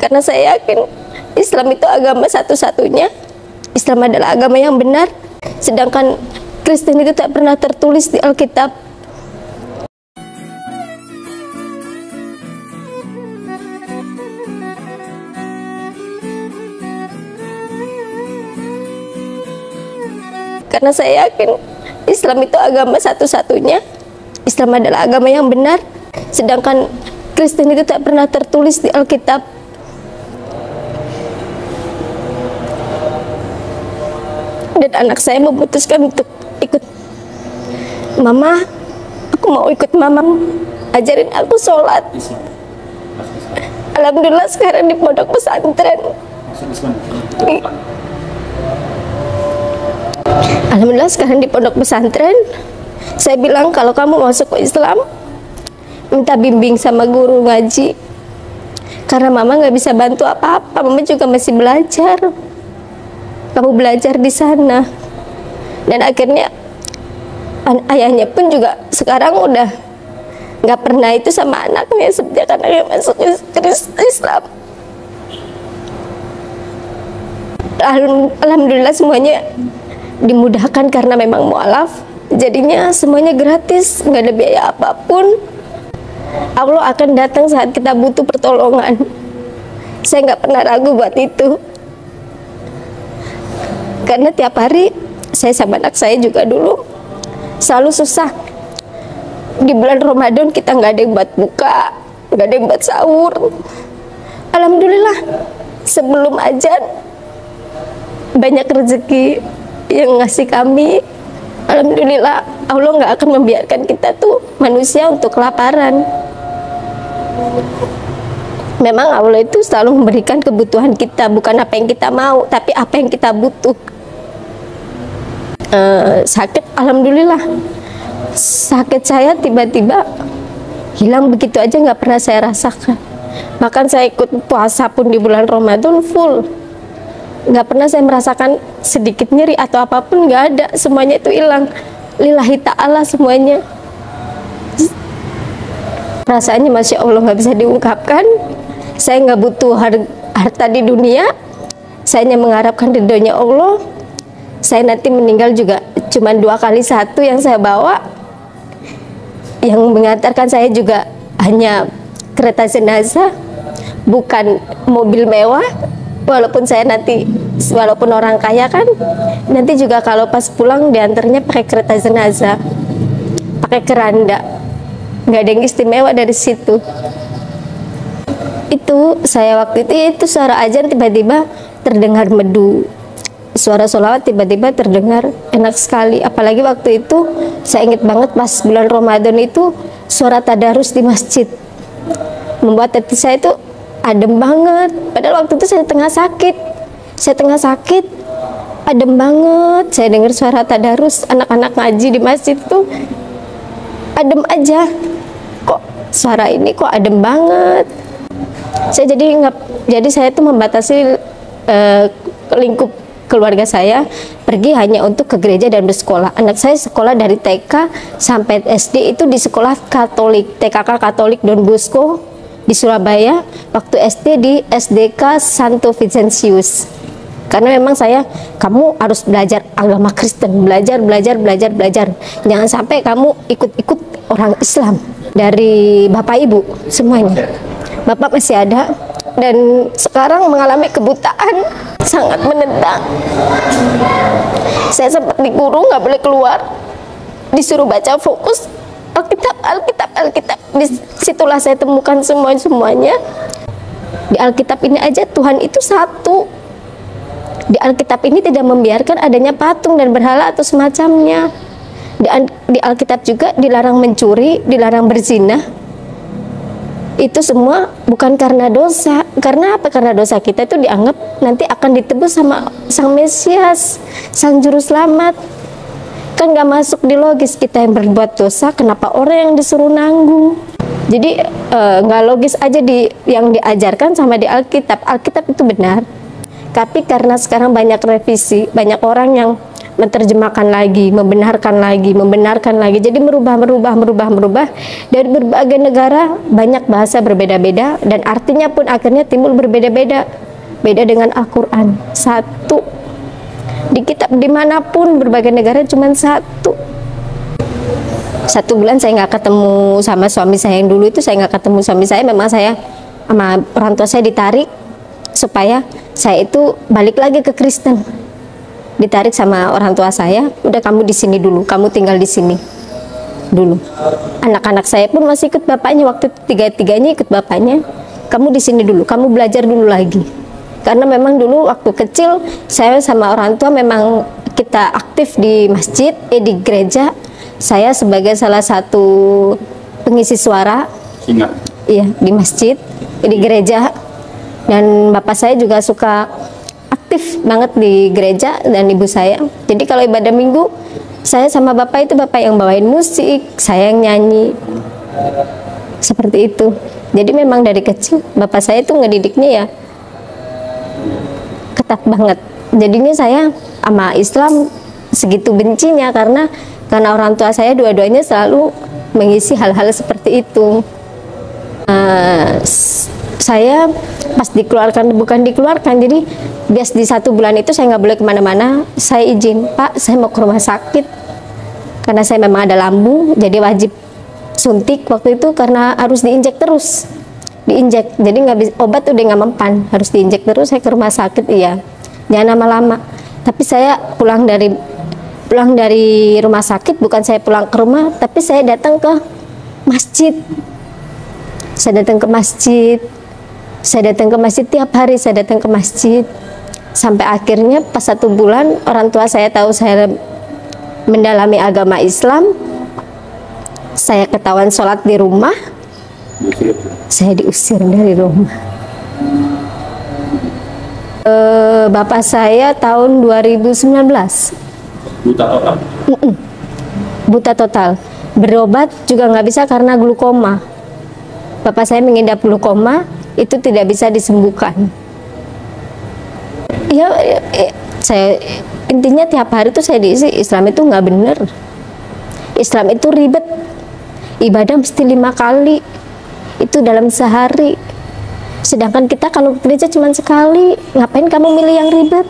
Karena saya yakin Islam itu agama satu-satunya. Islam adalah agama yang benar, sedangkan Kristen itu tak pernah tertulis di Alkitab. Karena saya yakin Islam itu agama satu-satunya. Islam adalah agama yang benar, sedangkan Kristen itu tak pernah tertulis di Alkitab. Dan anak saya memutuskan untuk ikut. Mama, aku mau ikut mama, ajarin aku sholat. Alhamdulillah sekarang di pondok pesantren. Alhamdulillah sekarang di pondok pesantren. Saya bilang kalau kamu masuk ke Islam, minta bimbing sama guru ngaji. Karena mama nggak bisa bantu apa-apa, mama juga masih belajar. Kamu belajar di sana. Dan akhirnya ayahnya pun juga sekarang udah nggak pernah itu sama anaknya sejak anaknya masuk Islam. Alhamdulillah semuanya dimudahkan karena memang mualaf, jadinya semuanya gratis, nggak ada biaya apapun. Allah akan datang saat kita butuh pertolongan. Saya nggak pernah ragu buat itu, karena tiap hari saya sama anak saya juga dulu selalu susah. Di bulan Ramadan kita nggak ada yang buat buka, nggak ada yang buat sahur. Alhamdulillah sebelum azan banyak rezeki yang ngasih kami. Alhamdulillah Allah nggak akan membiarkan kita tuh manusia untuk kelaparan. Memang Allah itu selalu memberikan kebutuhan kita, bukan apa yang kita mau, tapi apa yang kita butuh. Sakit, alhamdulillah sakit saya tiba-tiba hilang begitu aja, nggak pernah saya rasakan. Bahkan saya ikut puasa pun di bulan Ramadan full, nggak pernah saya merasakan sedikit nyeri atau apapun, nggak ada, semuanya itu hilang. Lillahi ta'ala semuanya. Perasaannya Masya Allah nggak bisa diungkapkan. Saya nggak butuh harta di dunia, saya hanya mengharapkan ridhonya Allah. Saya nanti meninggal juga cuma 2 kali 1 yang saya bawa. Yang mengantarkan saya juga hanya kereta jenazah, bukan mobil mewah. Walaupun saya nanti, walaupun orang kaya kan, nanti juga kalau pas pulang diantarnya pakai kereta jenazah, pakai keranda, nggak ada yang istimewa dari situ. Itu saya waktu itu suara azan tiba-tiba terdengar merdu, suara sholawat tiba-tiba terdengar, enak sekali. Apalagi waktu itu saya ingat banget pas bulan Ramadan itu suara tadarus di masjid membuat hati saya itu adem banget. Padahal waktu itu saya tengah sakit, adem banget. Saya dengar suara tadarus, anak-anak ngaji di masjid itu adem aja. Kok suara ini kok adem banget. Saya jadi saya tuh membatasi lingkup keluarga saya pergi hanya untuk ke gereja dan bersekolah. Anak saya sekolah dari TK sampai SD itu di sekolah Katolik, TKK Katolik Don Bosco di Surabaya. Waktu SD di SDK Santo Vincentius. Karena memang kamu harus belajar agama Kristen, belajar. Jangan sampai kamu ikut orang Islam. Dari Bapak Ibu semuanya. Bapak masih ada dan sekarang mengalami kebutaan sangat menentang. Saya sempat dikurung, nggak boleh keluar, disuruh baca fokus Alkitab. Disitulah saya temukan semuanya. Di Alkitab ini aja Tuhan itu satu. Di Alkitab ini tidak membiarkan adanya patung dan berhala atau semacamnya. Di Alkitab juga dilarang mencuri, dilarang berzina. Itu semua bukan karena dosa. Karena apa? Karena dosa kita itu dianggap nanti akan ditebus sama Sang Mesias, Sang Juru Selamat. Kan nggak masuk di logis, kita yang berbuat dosa, kenapa orang yang disuruh nanggung? Jadi nggak logis aja yang diajarkan sama di Alkitab. Alkitab itu benar, tapi karena sekarang banyak revisi, banyak orang yang menerjemahkan lagi, membenarkan lagi. Jadi merubah dari berbagai negara, banyak bahasa berbeda-beda dan artinya pun akhirnya timbul berbeda-beda. Beda dengan Al-Quran, satu. Di kitab dimanapun berbagai negara cuma satu. 1 bulan saya nggak ketemu sama suami saya yang dulu itu, saya nggak ketemu suami saya. Memang saya sama orang tua saya ditarik supaya saya itu balik lagi ke Kristen. Ditarik sama orang tua saya, udah kamu di sini dulu, kamu tinggal di sini dulu. Anak-anak saya pun masih ikut bapaknya, waktu tiga-tiganya ikut bapaknya. Kamu di sini dulu, kamu belajar dulu lagi. Karena memang dulu waktu kecil saya sama orang tua memang kita aktif di masjid, di gereja. Saya sebagai salah satu pengisi suara, iya, di masjid, di gereja. Dan bapak saya juga suka aktif banget di gereja dan ibu saya. Jadi kalau ibadah minggu, saya sama bapak itu bapak yang bawain musik, saya yang nyanyi. Seperti itu. Jadi memang dari kecil bapak saya itu ngedidiknya ya ketat banget. Jadinya saya sama Islam segitu bencinya karena orang tua saya dua-duanya selalu mengisi hal-hal seperti itu. Saya pas dikeluarkan, bukan dikeluarkan, jadi bias di 1 bulan itu saya nggak boleh kemana-mana. Saya izin, Pak, saya mau ke rumah sakit karena saya memang ada lambung, jadi wajib suntik waktu itu karena harus diinjek terus, diinjek. Jadi nggak bisa, obat udah nggak mempan, harus diinjek terus. Saya ke rumah sakit, iya, jangan lama-lama. Tapi saya pulang dari rumah sakit, bukan saya pulang ke rumah, tapi saya datang ke masjid. Saya datang ke masjid tiap hari, saya datang ke masjid. Sampai akhirnya pas 1 bulan orang tua saya tahu saya mendalami agama Islam, saya ketahuan sholat di rumah, saya diusir dari rumah. Bapak saya tahun 2019 buta total. Buta total. Berobat juga nggak bisa karena glukoma. Bapak saya mengidap glukoma, itu tidak bisa disembuhkan. Ya, saya intinya tiap hari tuh saya diisi Islam itu nggak bener. Islam itu ribet. Ibadah mesti 5 kali. Itu dalam sehari. Sedangkan kita kalau gereja cuma sekali, ngapain kamu milih yang ribet?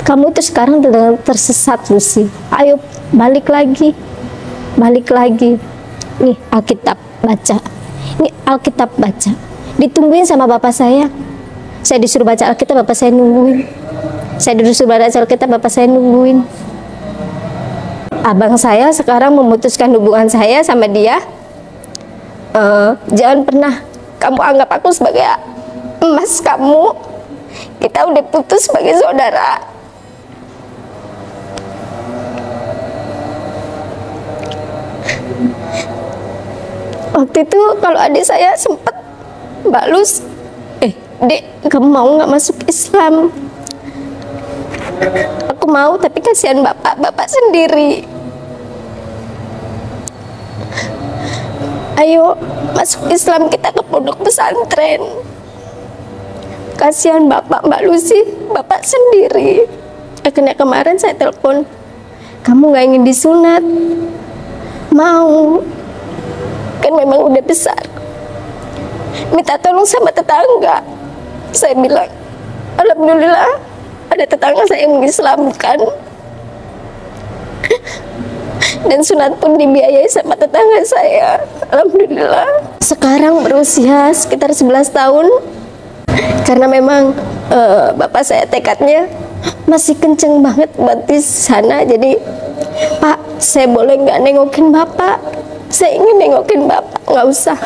Kamu itu sekarang tersesat, Lucy. Ayo balik lagi. Nih Alkitab baca. Nih Alkitab baca. Ditungguin sama bapak saya. Saya disuruh baca Alkitab, bapak saya nungguin. Saya disuruh baca Alkitab, bapak saya nungguin. Abang saya sekarang memutuskan hubungan saya sama dia. Jangan pernah kamu anggap aku sebagai emas kamu. Kita udah putus sebagai saudara. Waktu itu kalau adik saya sempat balus, Dek, kamu mau nggak masuk Islam? Aku mau, tapi kasihan bapak sendiri. Ayo masuk Islam, kita ke pondok pesantren. Kasihan bapak, Mbak Lucy, bapak sendiri. Akhirnya kemarin saya telepon, kamu nggak ingin disunat? Mau, kan memang udah besar. Minta tolong sama tetangga. Saya bilang, alhamdulillah ada tetangga saya yang mengislamkan. Dan sunat pun dibiayai sama tetangga saya. Alhamdulillah. Sekarang berusia sekitar 11 tahun. Karena memang bapak saya tekadnya masih kenceng banget buat di sana. Jadi, Pak, saya boleh nggak nengokin bapak? Saya ingin nengokin bapak. Nggak usah.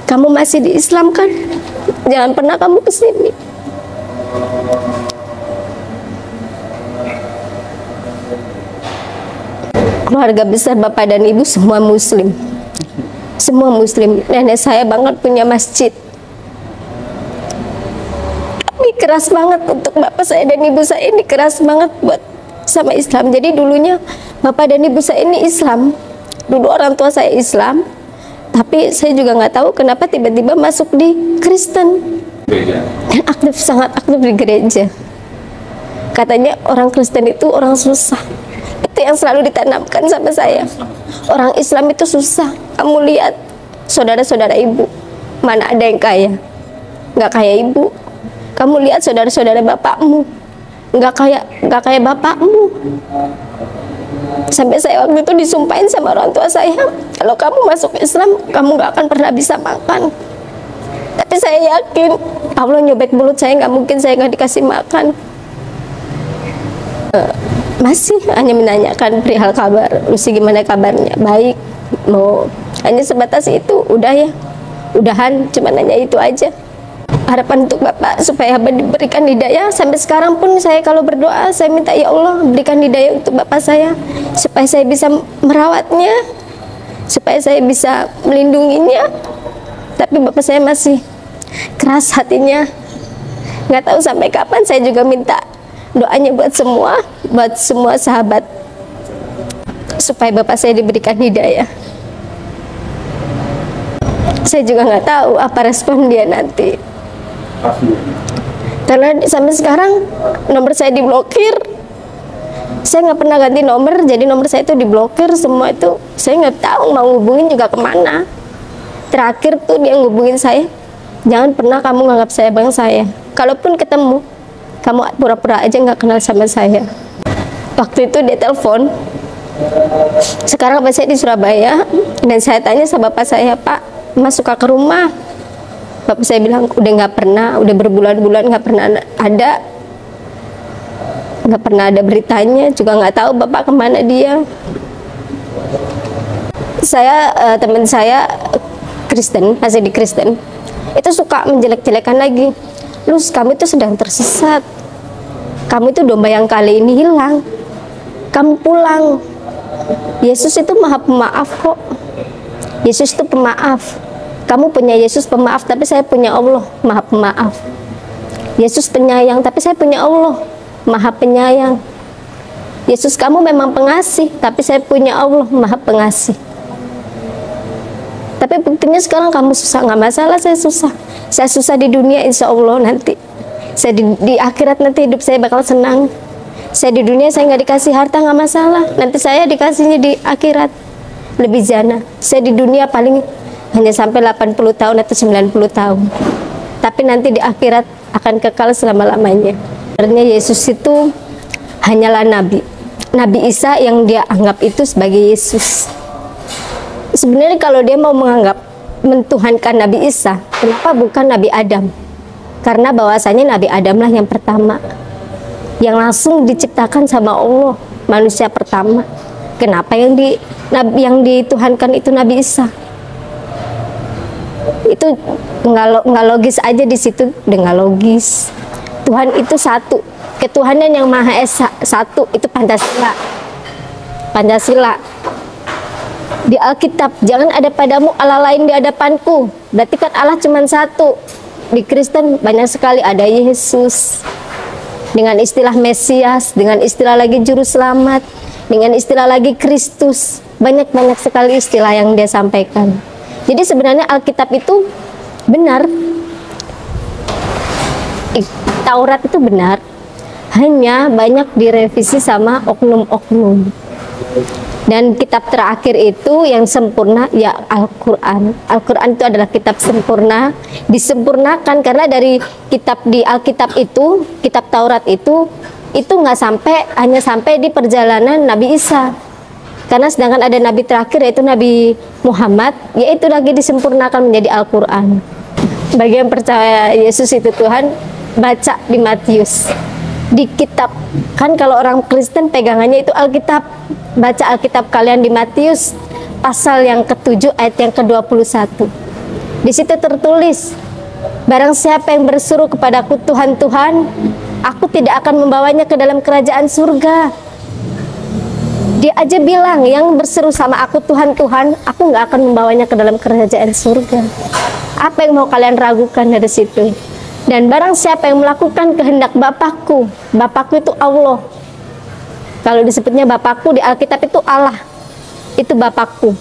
Kamu masih di Islam kan? Jangan pernah kamu kesini. Keluarga besar bapak dan ibu semua muslim. Semua muslim. Nenek saya banget punya masjid. Tapi keras banget untuk bapak saya dan ibu saya ini, keras banget buat sama Islam. Jadi dulunya bapak dan ibu saya ini Islam. Dulu orang tua saya Islam. Tapi saya juga nggak tahu kenapa tiba-tiba masuk di Kristen. Dan aktif, sangat aktif di gereja. Katanya orang Kristen itu orang susah. Itu yang selalu ditanamkan sama saya. Orang Islam itu susah. Kamu lihat saudara-saudara ibu, mana ada yang kaya? Nggak kaya ibu. Kamu lihat saudara-saudara bapakmu, nggak kaya bapakmu. Sampai saya waktu itu disumpahin sama orang tua saya, kalau kamu masuk Islam, kamu nggak akan pernah bisa makan. Tapi saya yakin Allah nyobek mulut saya, nggak mungkin saya nggak dikasih makan. Masih hanya menanyakan perihal kabar, Lucy gimana kabarnya, baik, mau hanya sebatas itu, udah ya, udahan, cuma nanya itu aja. Harapan untuk Bapak supaya diberikan hidayah. Sampai sekarang pun saya kalau berdoa, saya minta ya Allah berikan hidayah untuk Bapak saya, supaya saya bisa merawatnya, supaya saya bisa melindunginya. Tapi Bapak saya masih keras hatinya, nggak tahu sampai kapan. Saya juga minta doanya buat semua sahabat, supaya Bapak saya diberikan hidayah. Saya juga nggak tahu apa respon dia nanti, karena sampai sekarang nomor saya diblokir. Saya nggak pernah ganti nomor, jadi nomor saya itu diblokir semua. Itu saya nggak tahu mau hubungin juga kemana. Terakhir tuh dia ngubungin saya, jangan pernah kamu nganggap saya bang saya. Kalaupun ketemu, kamu pura-pura aja nggak kenal sama saya. Waktu itu dia telepon, sekarang Bapak saya di Surabaya, dan saya tanya sama Bapak saya, Pak, Mas suka ke rumah? Bapak saya bilang, udah nggak pernah, udah berbulan-bulan nggak pernah ada beritanya, juga nggak tahu Bapak kemana dia. Saya, teman saya Kristen, masih di Kristen, itu suka menjelek-jelekan lagi. Lus, kamu itu sedang tersesat, kamu itu domba yang kali ini hilang, kamu pulang. Yesus itu maha pemaaf kok. Yesus itu pemaaf. Kamu punya Yesus pemaaf, tapi saya punya Allah maha pemaaf. Yesus penyayang, tapi saya punya Allah maha penyayang. Yesus kamu memang pengasih, tapi saya punya Allah maha pengasih. Tapi buktinya sekarang kamu susah, nggak masalah, saya susah. Saya susah di dunia, insya Allah nanti. Saya di akhirat nanti hidup saya bakal senang. Saya di dunia saya nggak dikasih harta, nggak masalah. Nanti saya dikasihnya di akhirat lebih jana. Saya di dunia paling hanya sampai 80 tahun atau 90 tahun. Tapi nanti di akhirat akan kekal selama-lamanya. Sebenarnya Yesus itu hanyalah Nabi. Nabi Isa yang dia anggap itu sebagai Yesus. Sebenarnya kalau dia mau menganggap mentuhankan Nabi Isa, kenapa bukan Nabi Adam? Karena bahwasanya Nabi Adam lah yang pertama, yang langsung diciptakan sama Allah, manusia pertama. Kenapa yang dituhankan itu Nabi Isa? Itu nggak logis aja di situ, nggak logis. Tuhan itu satu, ketuhanan yang Maha Esa satu, itu Pancasila. Pancasila. Di Alkitab, jangan ada padamu Allah lain di hadapanku. Berarti kan Allah cuma satu. Di Kristen banyak sekali ada Yesus, dengan istilah Mesias, dengan istilah lagi Juru Selamat, dengan istilah lagi Kristus. Banyak-banyak sekali istilah yang dia sampaikan. Jadi sebenarnya Alkitab itu benar, Taurat itu benar, hanya banyak direvisi sama oknum-oknum. Dan kitab terakhir itu yang sempurna ya Al-Quran. Al-Quran itu adalah kitab sempurna, disempurnakan karena dari kitab di Alkitab itu, kitab Taurat itu nggak sampai, hanya sampai di perjalanan Nabi Isa. Karena sedangkan ada Nabi terakhir yaitu Nabi Muhammad, yaitu lagi disempurnakan menjadi Al-Quran. Bagi yang percaya Yesus itu Tuhan, baca di Matius. Di kitab, kan kalau orang Kristen pegangannya itu Alkitab. Baca Alkitab kalian di Matius pasal yang ke-7 ayat yang ke-21. Di situ tertulis, barang siapa yang berseru kepadaku Tuhan, Tuhan, aku tidak akan membawanya ke dalam kerajaan surga. Dia aja bilang, yang berseru sama aku Tuhan, Tuhan, aku nggak akan membawanya ke dalam kerajaan surga. Apa yang mau kalian ragukan dari situ? Dan barang siapa yang melakukan kehendak Bapakku, Bapakku itu Allah. Kalau disebutnya Bapakku di Alkitab itu Allah, itu Bapakku,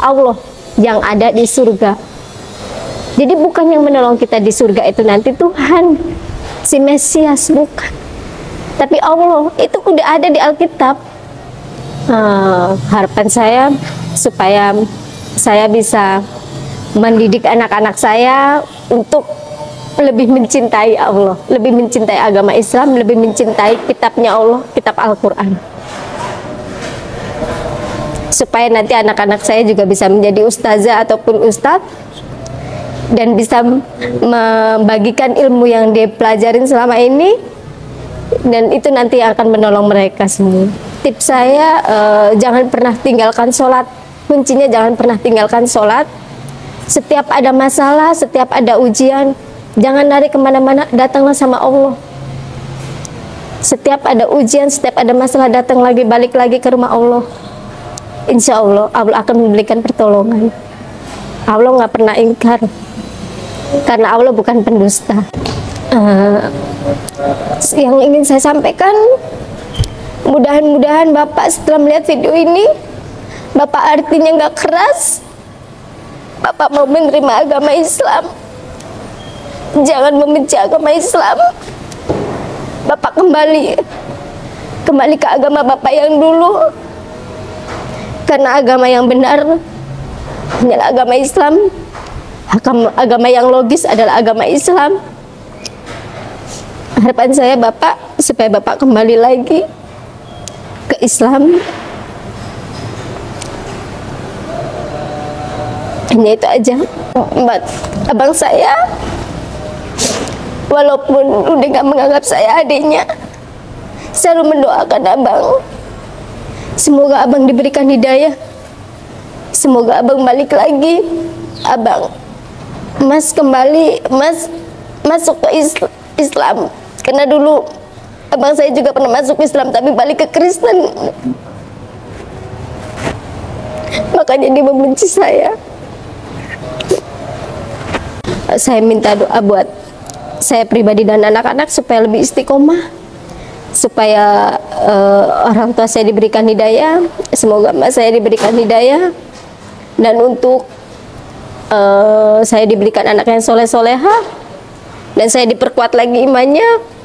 Allah yang ada di surga. Jadi bukan yang menolong kita di surga itu nanti Tuhan, si Mesias, bukan. Tapi Allah itu udah ada di Alkitab. Harapan saya supaya saya bisa mendidik anak-anak saya untuk lebih mencintai Allah, lebih mencintai agama Islam, lebih mencintai kitabnya Allah, kitab Al-Quran. Supaya nanti anak-anak saya juga bisa menjadi ustazah ataupun ustadz dan bisa membagikan ilmu yang dia pelajarin selama ini, dan itu nanti akan menolong mereka semua. Tips saya, jangan pernah tinggalkan sholat. Kuncinya jangan pernah tinggalkan sholat. Setiap ada masalah, setiap ada ujian, jangan lari kemana-mana, datanglah sama Allah. Setiap ada ujian, setiap ada masalah, datang lagi, balik lagi ke rumah Allah. Insya Allah, Allah akan memberikan pertolongan. Allah nggak pernah ingkar, karena Allah bukan pendusta. Yang ingin saya sampaikan, mudah-mudahan Bapak setelah melihat video ini, Bapak artinya nggak keras, Bapak mau menerima agama Islam. Jangan membenci agama Islam. Bapak kembali ke agama Bapak yang dulu, karena agama yang benar hanyalah agama Islam. Agama yang logis adalah agama Islam. Harapan saya Bapak, supaya Bapak kembali lagi ke Islam. Hanya itu aja. Abang saya, walaupun udah gak menganggap saya adiknya, selalu mendoakan abang. Semoga abang diberikan hidayah. Semoga abang balik lagi. Abang, Mas kembali, Mas masuk ke Islam. Karena dulu abang saya juga pernah masuk Islam, tapi balik ke Kristen. Makanya dia membenci saya. Saya minta doa buat saya pribadi dan anak-anak supaya lebih istiqomah, supaya orang tua saya diberikan hidayah. Semoga emak saya diberikan hidayah, dan untuk saya diberikan anak yang soleh-soleha, dan saya diperkuat lagi imannya.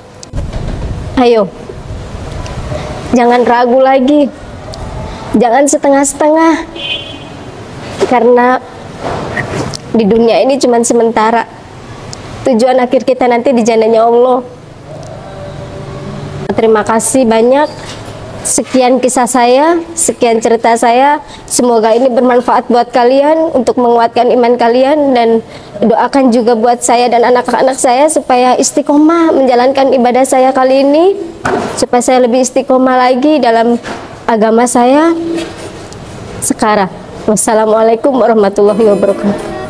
Ayo, jangan ragu lagi, jangan setengah-setengah, karena di dunia ini cuma sementara. Tujuan akhir kita nanti di jannahnya Allah. Terima kasih banyak. Sekian kisah saya, sekian cerita saya. Semoga ini bermanfaat buat kalian, untuk menguatkan iman kalian, dan doakan juga buat saya dan anak-anak saya supaya istiqomah menjalankan ibadah saya kali ini, supaya saya lebih istiqomah lagi dalam agama saya sekarang. Wassalamualaikum warahmatullahi wabarakatuh.